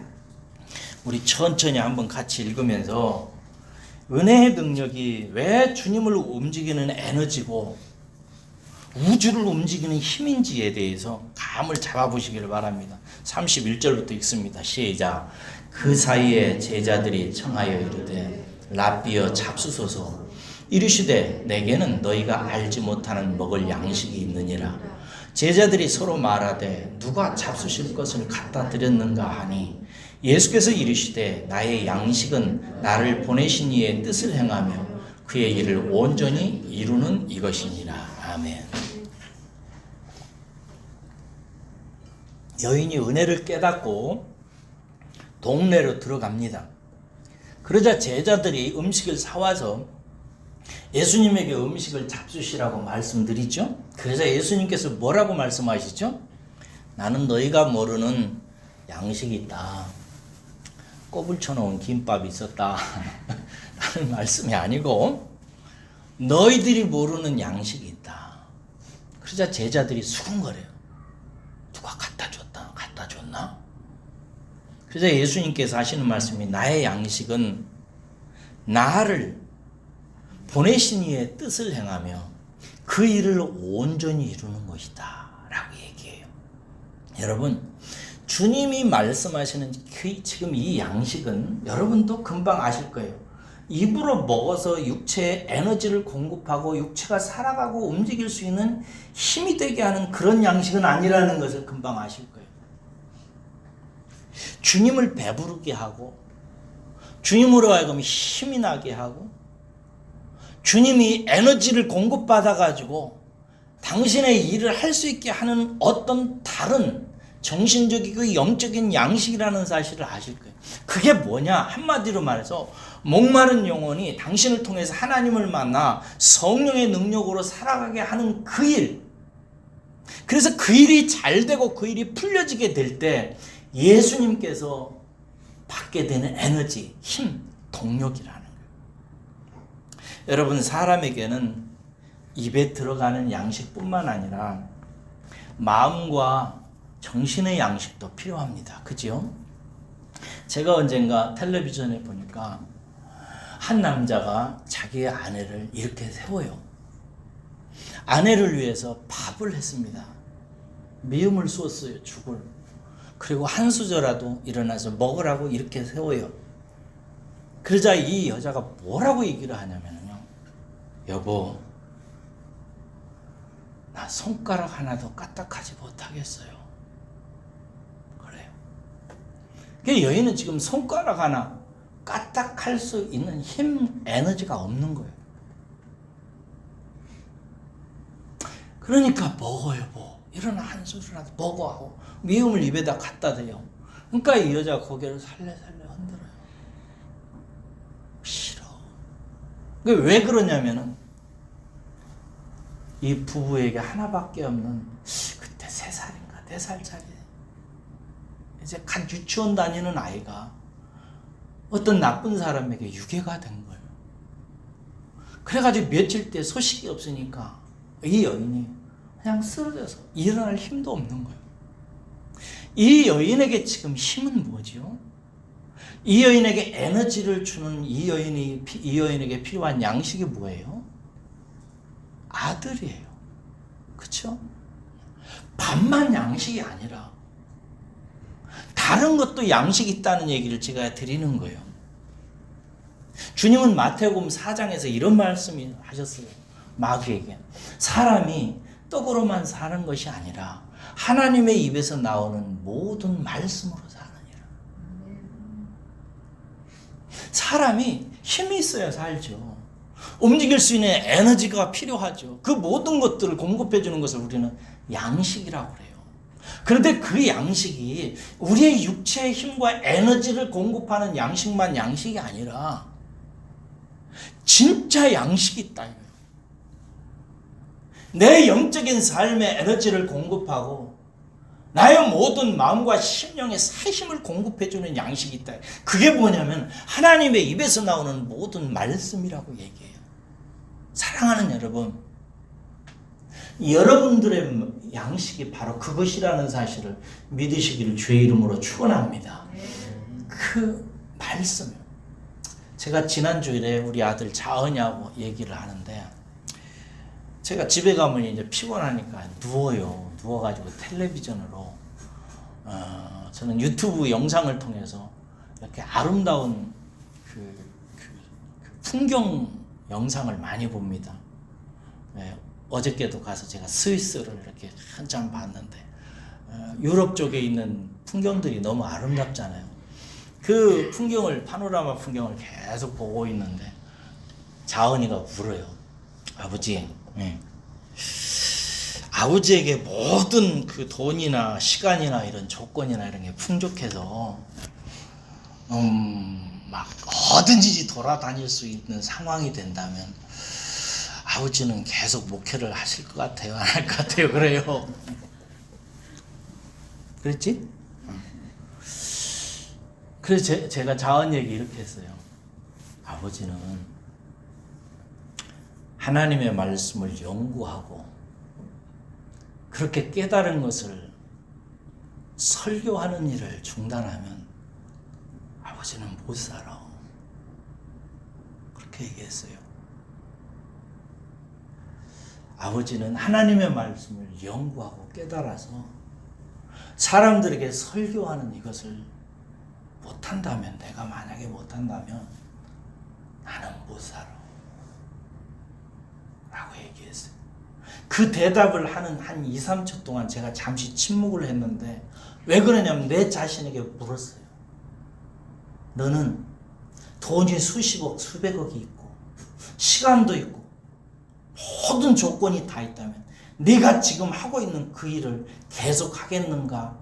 우리 천천히 한번 같이 읽으면서 은혜의 능력이 왜 주님을 움직이는 에너지고 우주를 움직이는 힘인지에 대해서 감을 잡아보시기를 바랍니다. 31절부터 읽습니다. 시작. 그 사이에 제자들이 청하여 이르되 랍비여 잡수소서. 이르시되 내게는 너희가 알지 못하는 먹을 양식이 있느니라. 제자들이 서로 말하되 누가 잡수실 것을 갖다 드렸는가 하니 예수께서 이르시되 나의 양식은 나를 보내신 이의 뜻을 행하며 그의 일을 온전히 이루는 이것이니라. 아멘. 여인이 은혜를 깨닫고 동네로 들어갑니다. 그러자 제자들이 음식을 사와서 예수님에게 음식을 잡수시라고 말씀드리죠. 그래서 예수님께서 뭐라고 말씀하시죠? 나는 너희가 모르는 양식이 있다. 꼽을 쳐놓은 김밥이 있었다. 라는 말씀이 아니고 너희들이 모르는 양식이 있다. 그러자 제자들이 수군거려요. 누가 갖다 줬다. 갖다 줬나? 그래서 예수님께서 하시는 말씀이 나의 양식은 나를 보내신 이의 뜻을 행하며 그 일을 온전히 이루는 것이다 라고 얘기해요. 여러분, 주님이 말씀하시는 지금 이 양식은 여러분도 금방 아실 거예요. 입으로 먹어서 육체에 에너지를 공급하고 육체가 살아가고 움직일 수 있는 힘이 되게 하는 그런 양식은 아니라는 것을 금방 아실 거예요. 주님을 배부르게 하고 주님으로 하여금 힘이 나게 하고 주님이 에너지를 공급받아가지고 당신의 일을 할 수 있게 하는 어떤 다른 정신적이고 영적인 양식이라는 사실을 아실 거예요. 그게 뭐냐? 한마디로 말해서 목마른 영혼이 당신을 통해서 하나님을 만나 성령의 능력으로 살아가게 하는 그 일. 그래서 그 일이 잘 되고 그 일이 풀려지게 될 때 예수님께서 받게 되는 에너지, 힘, 동력이라는 거예요. 여러분, 사람에게는 입에 들어가는 양식뿐만 아니라 마음과 정신의 양식도 필요합니다. 그죠? 제가 언젠가 텔레비전에 보니까 한 남자가 자기의 아내를 이렇게 세워요. 아내를 위해서 밥을 했습니다. 미음을 쏘았어요. 죽을. 그리고 한 수저라도 일어나서 먹으라고 이렇게 세워요. 그러자 이 여자가 뭐라고 얘기를 하냐면요, 여보, 나 손가락 하나도 까딱하지 못하겠어요. 그래요. 그 여인은 지금 손가락 하나 까딱할 수 있는 힘, 에너지가 없는 거예요. 그러니까 먹어 여보, 일어나 한 수저라도 먹어 하고 미움을 입에다 갖다 대요. 그러니까 이 여자가 고개를 살래살래 흔들어요. 싫어. 왜 그러냐면은 이 부부에게 하나밖에 없는, 그때 3살인가 4살짜리 이제 갓 유치원 다니는 아이가 어떤 나쁜 사람에게 유괴가 된 거예요. 그래가지고 며칠 때 소식이 없으니까 이 여인이 그냥 쓰러져서 일어날 힘도 없는 거예요. 이 여인에게 지금 힘은 뭐죠? 이 여인에게 에너지를 주는 이 여인에게 필요한 양식이 뭐예요? 아들이에요. 그렇죠? 밥만 양식이 아니라 다른 것도 양식이 있다는 얘기를 제가 드리는 거예요. 주님은 마태복음 4장에서 이런 말씀을 하셨어요. 마귀에게. 사람이 떡으로만 사는 것이 아니라 하나님의 입에서 나오는 모든 말씀으로 사느니라. 사람이 힘이 있어야 살죠. 움직일 수 있는 에너지가 필요하죠. 그 모든 것들을 공급해 주는 것을 우리는 양식이라고 그래요. 그런데 그 양식이 우리의 육체의 힘과 에너지를 공급하는 양식만 양식이 아니라 진짜 양식이 있다. 내 영적인 삶의 에너지를 공급하고 나의 모든 마음과 심령의 사심을 공급해주는 양식이 있다. 그게 뭐냐면 하나님의 입에서 나오는 모든 말씀이라고 얘기해요. 사랑하는 여러분, 여러분들의 양식이 바로 그것이라는 사실을 믿으시기를 주의 이름으로 축원합니다. 그 말씀. 제가 지난 주일에 우리 아들 자은이하고 얘기를 하는데, 제가 집에 가면 이제 피곤하니까 누워요. 누워가지고 텔레비전으로 저는 유튜브 영상을 통해서 이렇게 아름다운 그 풍경 영상을 많이 봅니다. 네, 어저께도 가서 제가 스위스를 이렇게 한참 봤는데 유럽 쪽에 있는 풍경들이 너무 아름답잖아요. 그 풍경을, 파노라마 풍경을 계속 보고 있는데 자은이가 울어요. 아버지, 네. 아버지에게 모든 그 돈이나 시간이나 이런 조건이나 이런 게 풍족해서 막 어딘지 돌아다닐 수 있는 상황이 된다면 아버지는 계속 목회를 하실 것 같아요? 안 할 것 같아요? 그래요. 그랬지? 그래서 제가 자은 얘기 이렇게 했어요. 아버지는 하나님의 말씀을 연구하고 그렇게 깨달은 것을 설교하는 일을 중단하면 아버지는 못 살아. 그렇게 얘기했어요. 아버지는 하나님의 말씀을 연구하고 깨달아서 사람들에게 설교하는 이것을 못한다면, 내가 만약에 못한다면 나는 못 살아 라고 얘기했어요. 그 대답을 하는 한 2, 3초 동안 제가 잠시 침묵을 했는데, 왜 그러냐면 내 자신에게 물었어요. 너는 돈이 수십억, 수백억이 있고 시간도 있고 모든 조건이 다 있다면 네가 지금 하고 있는 그 일을 계속 하겠는가?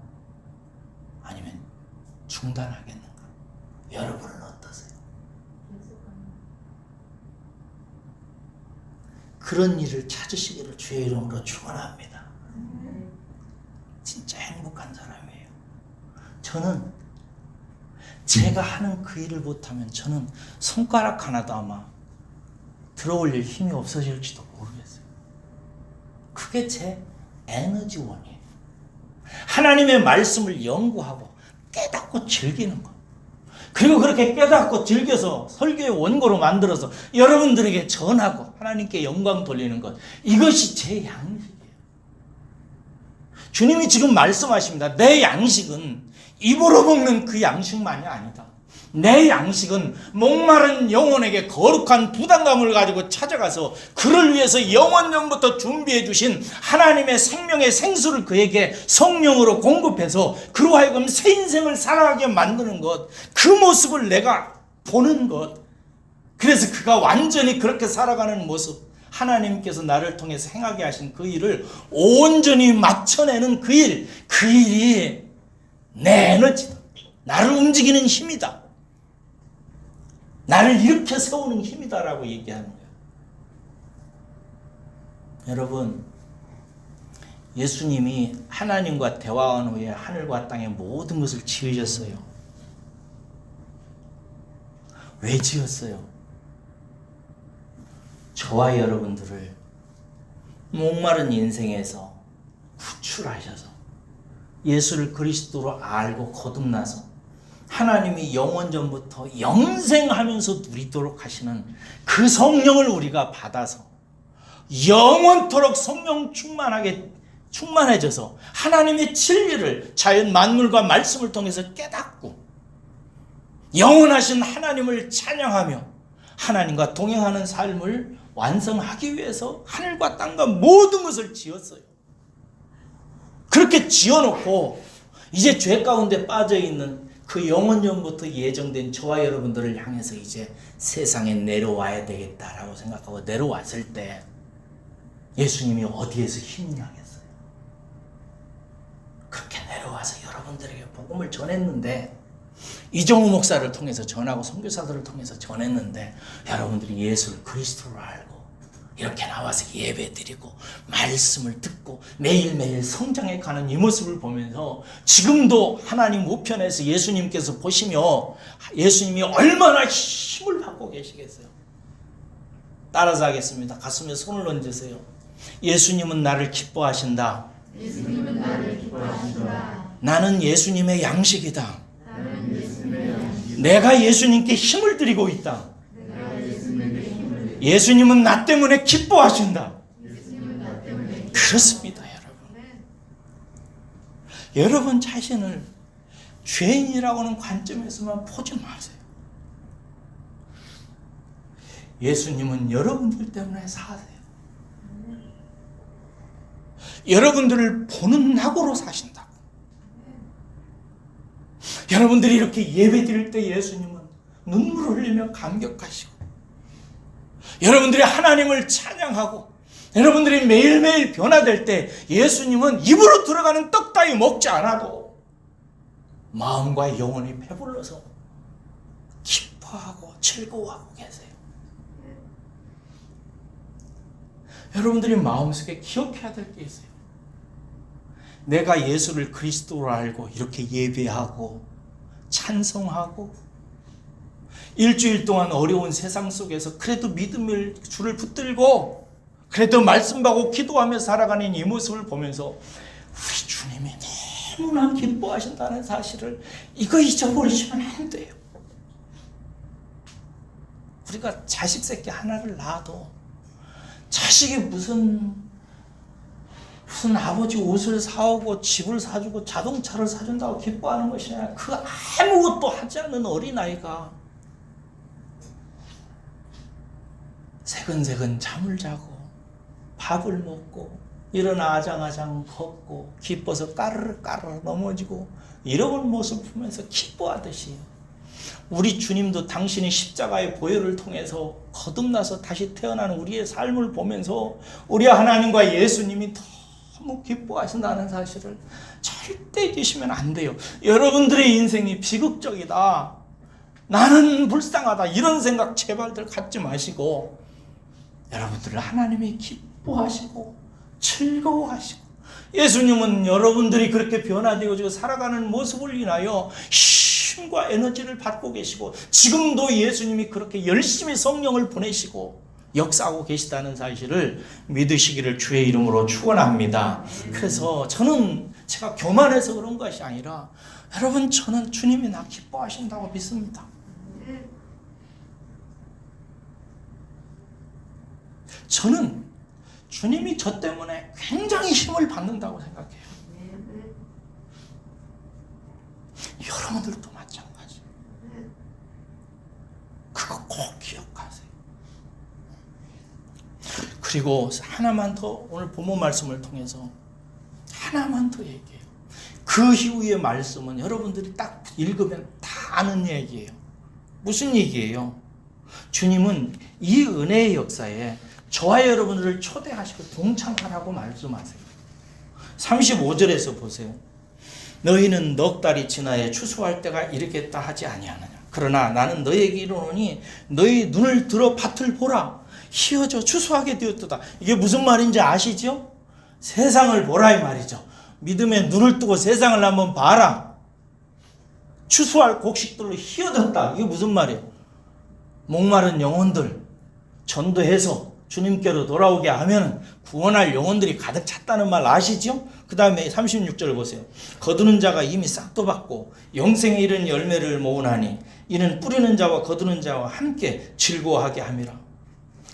아니면 중단하겠는가? 여러분은 어떠세요? 그런 일을 찾으시기를 주의 이름으로 축원합니다. 진짜 행복한 사람이에요. 저는 제가 하는 그 일을 못하면 저는 손가락 하나도 아마 들어올릴 힘이 없어질지도 모르겠어요. 그게 제 에너지원이에요. 하나님의 말씀을 연구하고 깨닫고 즐기는 것. 그리고 그렇게 깨닫고 즐겨서 설교의 원고로 만들어서 여러분들에게 전하고 하나님께 영광 돌리는 것. 이것이 제 양식이에요. 주님이 지금 말씀하십니다. 내 양식은 입으로 먹는 그 양식만이 아니다. 내 양식은 목마른 영혼에게 거룩한 부담감을 가지고 찾아가서 그를 위해서 영원전부터 준비해 주신 하나님의 생명의 생수를 그에게 성령으로 공급해서 그로 하여금 새 인생을 살아가게 만드는 것. 그 모습을 내가 보는 것. 그래서 그가 완전히 그렇게 살아가는 모습, 하나님께서 나를 통해서 행하게 하신 그 일을 온전히 맞춰내는 그 일, 그 일이 내 에너지다. 나를 움직이는 힘이다. 나를 일으켜 세우는 힘이다라고 얘기하는 거예요. 여러분, 예수님이 하나님과 대화한 후에 하늘과 땅의 모든 것을 지으셨어요. 왜 지었어요? 저와 여러분들을 목마른 인생에서 구출하셔서 예수를 그리스도로 알고 거듭나서 하나님이 영원전부터 영생하면서 누리도록 하시는 그 성령을 우리가 받아서 영원토록 성령 충만해져서 하나님의 진리를 자연 만물과 말씀을 통해서 깨닫고 영원하신 하나님을 찬양하며 하나님과 동행하는 삶을 완성하기 위해서 하늘과 땅과 모든 것을 지었어요. 그렇게 지어놓고 이제 죄 가운데 빠져있는 그 영원전부터 예정된 저와 여러분들을 향해서 이제 세상에 내려와야 되겠다라고 생각하고 내려왔을 때 예수님이 어디에서 힘나겠어요? 그렇게 내려와서 여러분들에게 복음을 전했는데, 이정우 목사를 통해서 전하고 선교사들을 통해서 전했는데 여러분들이 예수를 그리스도로 알고 이렇게 나와서 예배드리고 말씀을 듣고 매일매일 성장해가는 이 모습을 보면서 지금도 하나님 우편에서 예수님께서 보시며 예수님이 얼마나 힘을 받고 계시겠어요? 따라서 하겠습니다. 가슴에 손을 얹으세요. 예수님은 나를 기뻐하신다. 예수님은 나를 기뻐하신다. 나는 예수님의 양식이다. 내가 예수님께 힘을 드리고 있다. 예수님은 나 때문에 기뻐하신다. 그렇습니다, 여러분. 여러분 자신을 죄인이라고는 관점에서만 보지 마세요. 예수님은 여러분들 때문에 사세요. 여러분들을 보는 낙으로 사신다고. 여러분들이 이렇게 예배 드릴 때 예수님은 눈물을 흘리며 감격하시고, 여러분들이 하나님을 찬양하고 여러분들이 매일매일 변화될 때 예수님은 입으로 들어가는 떡 따위 먹지 않아도 마음과 영혼이 배불러서 기뻐하고 즐거워하고 계세요. 여러분들이 마음속에 기억해야 될 게 있어요. 내가 예수를 그리스도로 알고 이렇게 예배하고 찬송하고 일주일 동안 어려운 세상 속에서 그래도 믿음을 줄을 붙들고 그래도 말씀 받고 기도하며 살아가는 이 모습을 보면서 우리 주님이 너무나 기뻐하신다는 사실을 이거 잊어버리시면 안 돼요. 우리가 자식 새끼 하나를 낳아도 자식이 무슨 아버지 옷을 사오고 집을 사주고 자동차를 사준다고 기뻐하는 것이 아니라 그 아무것도 하지 않는 어린아이가 새근새근 잠을 자고 밥을 먹고 일어나 아장아장 걷고 기뻐서 까르르 넘어지고 이런 모습을 보면서 기뻐하듯이 우리 주님도 당신이 십자가의 보혈을 통해서 거듭나서 다시 태어나는 우리의 삶을 보면서 우리 하나님과 예수님이 너무 기뻐하신다는 사실을 절대 잊으시면 안 돼요. 여러분들의 인생이 비극적이다, 나는 불쌍하다, 이런 생각 제발들 갖지 마시고 여러분들을 하나님이 기뻐하시고 즐거워하시고 예수님은 여러분들이 그렇게 변화되어지고 살아가는 모습을 인하여 힘과 에너지를 받고 계시고 지금도 예수님이 그렇게 열심히 성령을 보내시고 역사하고 계시다는 사실을 믿으시기를 주의 이름으로 축원합니다. 그래서 저는 제가 교만해서 그런 것이 아니라 여러분, 저는 주님이 나 기뻐하신다고 믿습니다. 저는 주님이 저 때문에 굉장히 힘을 받는다고 생각해요. 여러분들도 마찬가지. 그거 꼭 기억하세요. 그리고 하나만 더, 오늘 본문 말씀을 통해서 하나만 더 얘기해요. 그 이후의 말씀은 여러분들이 딱 읽으면 다 아는 얘기예요. 무슨 얘기예요? 주님은 이 은혜의 역사에 저와 여러분들을 초대하시고 동참하라고 말씀하세요. 35절에서 보세요. 너희는 넉 달이 지나야 추수할 때가 이르겠다 하지 아니하느냐. 그러나 나는 너희에게 이르노니 너희 눈을 들어 밭을 보라. 희어져 추수하게 되었도다. 이게 무슨 말인지 아시죠? 세상을 보라 이 말이죠. 믿음에 눈을 뜨고 세상을 한번 봐라. 추수할 곡식들로 희어졌다. 이게 무슨 말이에요? 목마른 영혼들 전도해서 주님께로 돌아오게 하면 구원할 영혼들이 가득 찼다는 말 아시죠? 그 다음에 36절 보세요. 거두는 자가 이미 싹도 받고 영생에 이른 열매를 모으나니 이는 뿌리는 자와 거두는 자와 함께 즐거워하게 함이라.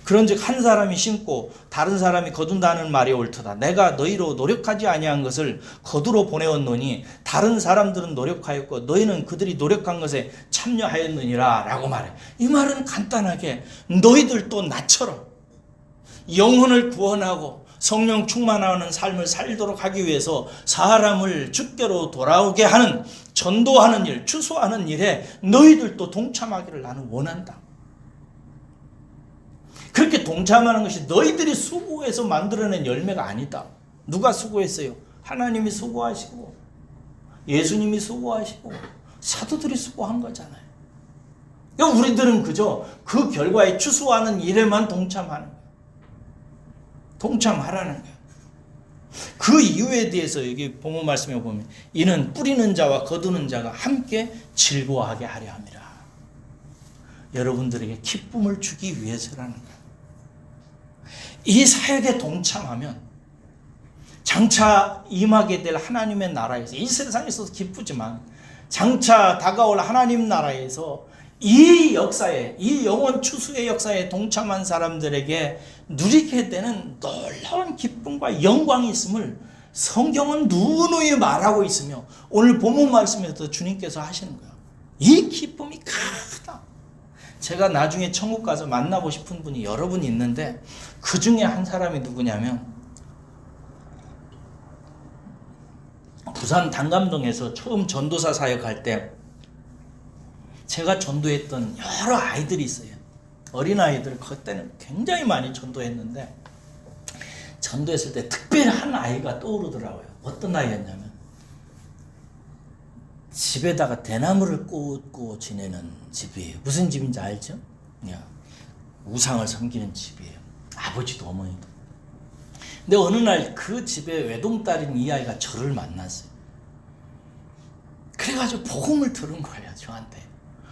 그런즉 한 사람이 심고 다른 사람이 거둔다는 말이 옳도다. 내가 너희로 노력하지 아니한 것을 거두러 보내었노니 다른 사람들은 노력하였고 너희는 그들이 노력한 것에 참여하였느니라 라고 말해. 이 말은 간단하게 너희들도 나처럼 영혼을 구원하고 성령 충만하는 삶을 살도록 하기 위해서 사람을 주께로 돌아오게 하는, 전도하는 일, 추수하는 일에 너희들도 동참하기를 나는 원한다. 그렇게 동참하는 것이 너희들이 수고해서 만들어낸 열매가 아니다. 누가 수고했어요? 하나님이 수고하시고 예수님이 수고하시고 사도들이 수고한 거잖아요. 그러니까 우리들은 그저 그 결과에 추수하는 일에만 동참하는 거예요. 동참하라는 거예요. 그 이유에 대해서 여기 본문 말씀에 보면 이는 뿌리는 자와 거두는 자가 함께 즐거워하게 하려 함이라. 여러분들에게 기쁨을 주기 위해서라는 거예요. 이 사역에 동참하면 장차 임하게 될 하나님의 나라에서, 이 세상에서도 기쁘지만 장차 다가올 하나님 나라에서 이 역사에, 이 영혼 추수의 역사에 동참한 사람들에게 누리게 되는 놀라운 기쁨과 영광이 있음을 성경은 누누이 말하고 있으며 오늘 본문 말씀에서 주님께서 하시는 거예요. 이 기쁨이 크다. 제가 나중에 천국 가서 만나고 싶은 분이 여러 분 있는데 그 중에 한 사람이 누구냐면 부산 단감동에서 처음 전도사 사역할 때 제가 전도했던 여러 아이들이 있어요. 어린아이들 그때는 굉장히 많이 전도했는데 전도했을 때 특별히 한 아이가 떠오르더라고요. 어떤 아이였냐면 집에다가 대나무를 꽂고 지내는 집이에요. 무슨 집인지 알죠? 우상을 섬기는 집이에요. 아버지도 어머니도. 근데 어느 날 그 집의 외동딸인 이 아이가 저를 만났어요. 그래가지고 복음을 들은 거예요, 저한테.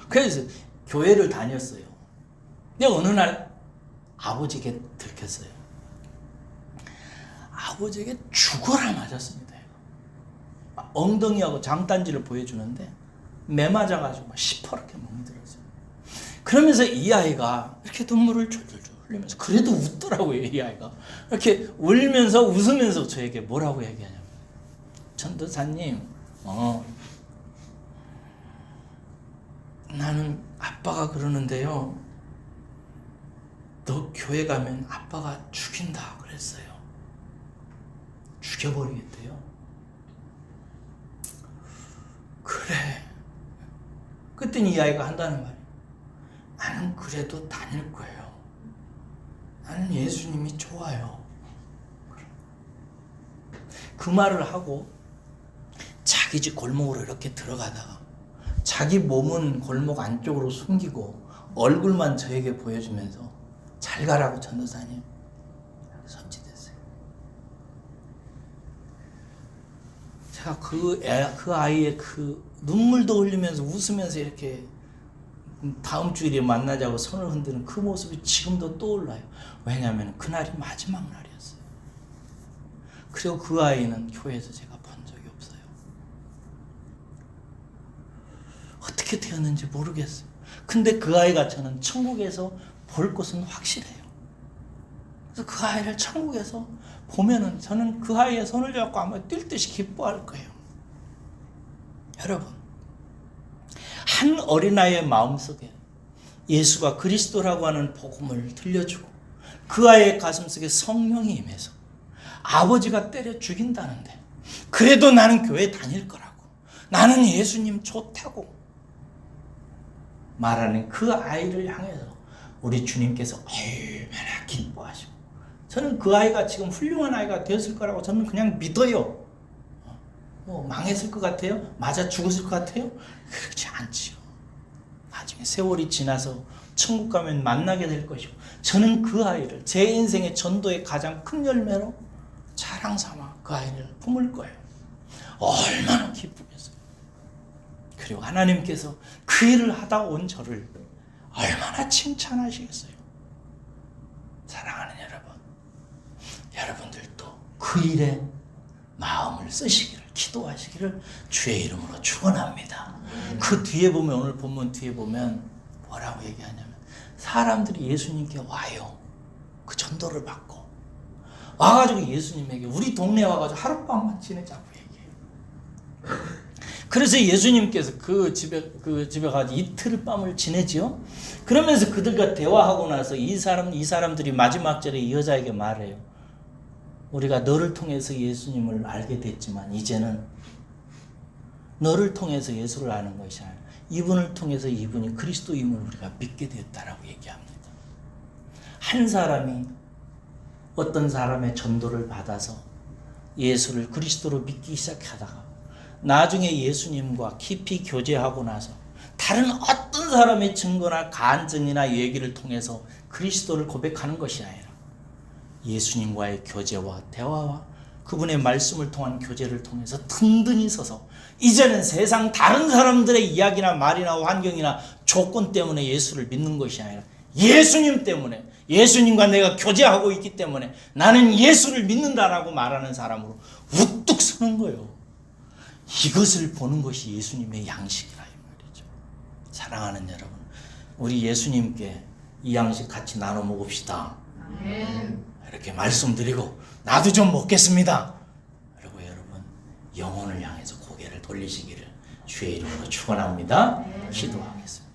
그래서 교회를 다녔어요. 근데 어느 날 아버지에게 들켰어요. 아버지에게 죽어라 맞았습니다. 엉덩이하고 장단지를 보여주는데 매 맞아가지고 막 시퍼렇게 멍들었어요. 그러면서 이 아이가 이렇게 눈물을 줄줄줄 흘리면서 그래도 웃더라고요. 이 아이가 이렇게 울면서 웃으면서 저에게 뭐라고 얘기하냐면 전도사님, 나는 아빠가 그러는데요, 너 교회 가면 아빠가 죽인다 그랬어요. 죽여버리겠대요. 그래. 그랬더니 이 아이가 한다는 말이에요. 나는 그래도 다닐 거예요. 나는 예수님이 좋아요. 그 말을 하고 자기 집 골목으로 이렇게 들어가다가 자기 몸은 골목 안쪽으로 숨기고 얼굴만 저에게 보여주면서 잘 가라고 전도사님 선지됐어요. 제가 그 아이의 그 눈물도 흘리면서 웃으면서 이렇게 다음 주일에 만나자고 손을 흔드는 그 모습이 지금도 떠올라요. 왜냐하면 그날이 마지막 날이었어요. 그리고 그 아이는 교회에서 제가 본 적이 없어요. 어떻게 되었는지 모르겠어요. 근데 그 아이가 저는 천국에서 볼 것은 확실해요. 그래서 그 아이를 천국에서 보면은 저는 그 아이의 손을 잡고 아마 뛸 듯이 기뻐할 거예요. 여러분, 한 어린아이의 마음속에 예수가 그리스도라고 하는 복음을 들려주고 그 아이의 가슴속에 성령이 임해서 아버지가 때려 죽인다는데 그래도 나는 교회 다닐 거라고, 나는 예수님 좋다고 말하는 그 아이를 향해서 우리 주님께서 얼마나 기뻐하시고, 저는 그 아이가 지금 훌륭한 아이가 되었을 거라고 저는 그냥 믿어요. 망했을 것 같아요? 맞아 죽었을 것 같아요? 그렇지 않지요. 나중에 세월이 지나서 천국 가면 만나게 될 것이고, 저는 그 아이를 제 인생의 전도의 가장 큰 열매로 자랑 삼아 그 아이를 품을 거예요. 얼마나 기쁘겠어요. 그리고 하나님께서 그 일을 하다 온 저를 얼마나 칭찬하시겠어요. 사랑하는 여러분, 여러분들도 그 일에 마음을 쓰시기를, 기도하시기를 주의 이름으로 축원합니다. 그 뒤에 보면, 오늘 본문 뒤에 보면 뭐라고 얘기하냐면, 사람들이 예수님께 와요. 그 전도를 받고 와가지고 예수님에게 우리 동네에 와가지고 하룻밤만 지내자고 얘기해요. 그래서 예수님께서 그 집에 가서 이틀 밤을 지내지요. 그러면서 그들과 대화하고 나서 이 사람들이 마지막 절에 이 여자에게 말해요. 우리가 너를 통해서 예수님을 알게 됐지만 이제는 너를 통해서 예수를 아는 것이 아니라 이분을 통해서 이분이 그리스도임을 우리가 믿게 됐다라고 얘기합니다. 한 사람이 어떤 사람의 전도를 받아서 예수를 그리스도로 믿기 시작하다가 나중에 예수님과 깊이 교제하고 나서 다른 어떤 사람의 증거나 간증이나 얘기를 통해서 그리스도를 고백하는 것이 아니라 예수님과의 교제와 대화와 그분의 말씀을 통한 교제를 통해서 든든히 서서 이제는 세상 다른 사람들의 이야기나 말이나 환경이나 조건 때문에 예수를 믿는 것이 아니라 예수님 때문에, 예수님과 내가 교제하고 있기 때문에 나는 예수를 믿는다라고 말하는 사람으로 우뚝 서는 거예요. 이것을 보는 것이 예수님의 양식이라 이 말이죠. 사랑하는 여러분, 우리 예수님께 이 양식 같이 나눠 먹읍시다. 아멘. 이렇게 말씀드리고 나도 좀 먹겠습니다. 그리고 여러분, 영혼을 향해서 고개를 돌리시기를 주의 이름으로 축원합니다. 기도하겠습니다.